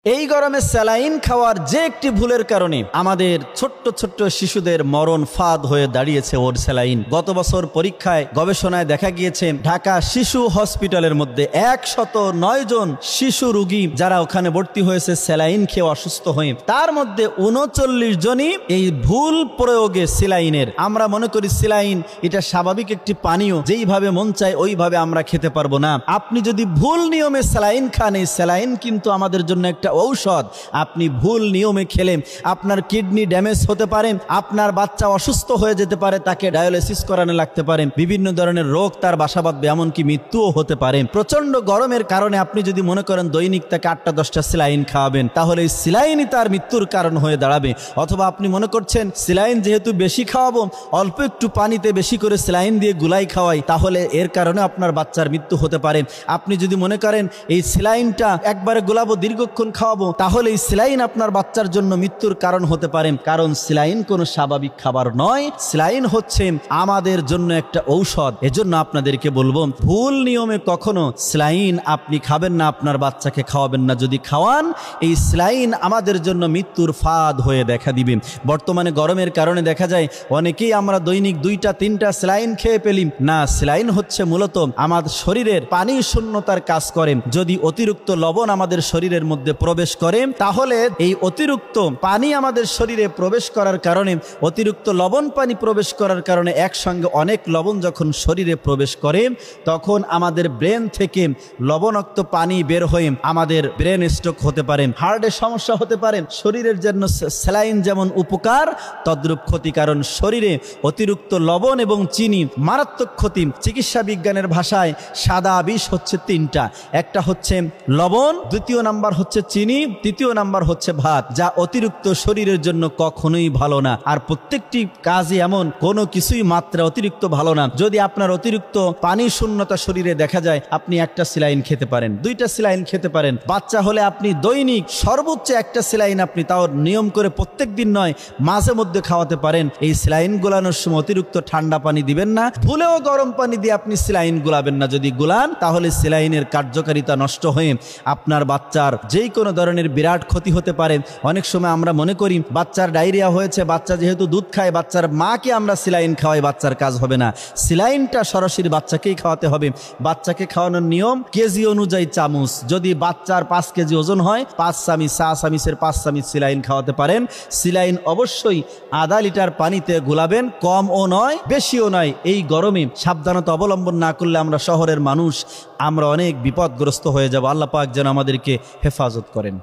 এই গরমে স্যালাইন খাওয়ার যে একটি ভুলের কারণে আমাদের ছোট্ট ছোট্ট শিশুদের মরণ ফাঁদ হয়ে দাঁড়িয়েছে ওর স্যালাইন। গত বছর পরীক্ষায় গবেষণায় দেখা গিয়েছে ঢাকা শিশু হসপিটালের মধ্যে 109 জন শিশু রোগী যারা ওখানে ভর্তি হয়েছে স্যালাইন খেয়ে অসুস্থ হয়ে, তার মধ্যে 39 জনই এই ভুল প্রয়োগে স্যালাইনের। আমরা মনে করি স্যালাইন এটা স্বাভাবিক একটি পানীয়, যেইভাবে মন চায় ওইভাবে আমরা খেতে পারবো না। আপনি যদি ভুল নিয়মে স্যালাইন খান, এই স্যালাইন কিন্তু আমাদের জন্য একটা ঔষধ। আপনি ভুল নিয়মে খেলে আপনার কিডনি ড্যামেজ হতে পারে, আপনার বাচ্চা অসুস্থ হয়ে যেতে পারে, তাকে ডায়ালিসিস করানো লাগতে পারে, বিভিন্ন ধরনের রোগ তার বাসা বাঁধবে, এমনকি মৃত্যুও হতে পারে। প্রচন্ড গরমের কারণে আপনি যদি মনে করেন দৈনিক তাকে 8-10টা স্যালাইন খাওয়াবেন, তাহলে এই স্যালাইনই তার মৃত্যুর কারণ হয়ে দাঁড়াবে। অথবা আপনি মনে করছেন স্যালাইন যেহেতু বেশি খাওয়াবো, অল্প একটু পানিতে বেশি করে স্যালাইন দিয়ে গুলাই খাওয়াই, তাহলে এর কারণে আপনার বাচ্চার মৃত্যু হতে পারে। আপনি যদি মনে করেন এই স্যালাইনটা একবারে গোলাবো, দীর্ঘক্ষণ খাওয়াবো, তাহলে এই স্যালাইন আপনার বাচ্চার জন্য মৃত্যুর কারণ হতে পারে। কারণ স্যালাইন কোনো স্বাভাবিক খাবার নয়, স্যালাইন হচ্ছে আমাদের জন্য একটা ঔষধ। এজন্য আপনাদেরকে বলবো, ভুল নিয়মে কখনো স্যালাইন আপনি খাবেন না, আপনার বাচ্চাকে খাওয়াবেন না। যদি খাওয়ান, এই স্যালাইন আমাদের জন্য মৃত্যুর ফাঁদ হয়ে দেখা দিবে। বর্তমানে গরমের কারণে দেখা যায় অনেকেই আমরা দৈনিক 2-3টা স্যালাইন খেয়ে ফেলি। না, স্যালাইন হচ্ছে মূলত আমাদের শরীরের পানি শূন্যতার কাজ করে। যদি অতিরিক্ত লবণ আমাদের শরীরের মধ্যে প্রবেশ করে, তাহলে এই অতিরিক্ত পানি আমাদের শরীরে প্রবেশ করার কারণে, অতিরিক্ত লবণ পানি প্রবেশ করার কারণে, একসঙ্গে অনেক লবণ যখন শরীরে প্রবেশ করে, তখন আমাদের ব্রেন থেকে লবণাক্ত পানি বের হয়ে আমাদের ব্রেন স্ট্রোক হতে পারে, হার্টের সমস্যা হতে পারে। শরীরের জন্য স্যালাইন যেমন উপকার, তদ্রূপ ক্ষতি। কারণ শরীরে অতিরিক্ত লবণ এবং চিনি মারাত্মক ক্ষতি। চিকিৎসা বিজ্ঞানের ভাষায় সাদা বিষ হচ্ছে 3টা। একটা হচ্ছে লবণ, দ্বিতীয় নাম্বার হচ্ছে চিনি, তৃতীয় নাম্বার হচ্ছে ভাত, যা অতিরিক্ত শরীরের জন্য কখনোই ভালো না। আর প্রত্যেকটি কাজে এমন কোনো কিছুই মাত্রা অতিরিক্ত ভালো না। যদি আপনার অতিরিক্ত পানি শূন্যতা শরীরে দেখা যায়, আপনি 1টা স্যালাইন খেতে পারেন, 2টা স্যালাইন খেতে পারেন। বাচ্চা হলে আপনি দৈনিক সর্বোচ্চ 1টা স্যালাইন আপনি তাও নিয়ম করে প্রত্যেক দিন নয়, মাঝে মধ্যে খাওয়াতে পারেন। এই স্যালাইন গোলানোর সময় অতিরিক্ত ঠান্ডা পানি দিবেন না, ভুলেও গরম পানি দিয়ে আপনি স্যালাইন গোলাবেন না। যদি গোলান, তাহলে স্যালাইনের কার্যকারিতা নষ্ট হয়ে আপনার বাচ্চার যেই কোনো ধরনের বিরাট ক্ষতি হতে পারে। অনেক সময় আমরা মনে করি বাচ্চার ডায়রিয়া হয়েছে, বাচ্চা যেহেতু দুধ খায়, বাচ্চার মাকে আমরা স্যালাইন খাওয়াই, বাচ্চার কাজ হবে না। স্যালাইনটা সরাসরি বাচ্চাকেই খাওয়াতে হবে। বাচ্চাকে খাওয়ানোর নিয়ম কেজি অনুযায়ী চামচ। যদি বাচ্চার 5 কেজি ওজন হয়, 5 চামচ, 4 চামচের 5 চামচ স্যালাইন খাওয়াতে পারেন। স্যালাইন অবশ্যই আধা লিটার পানিতে গোলাবেন, কমও নয় বেশিও নয়। এই গরমে সাবধানতা অবলম্বন না করলে আমরা শহরের মানুষ, আমরা অনেক বিপদগ্রস্ত হয়ে যাব। আল্লাহ পাক যেন আমাদেরকে হেফাজত করেন।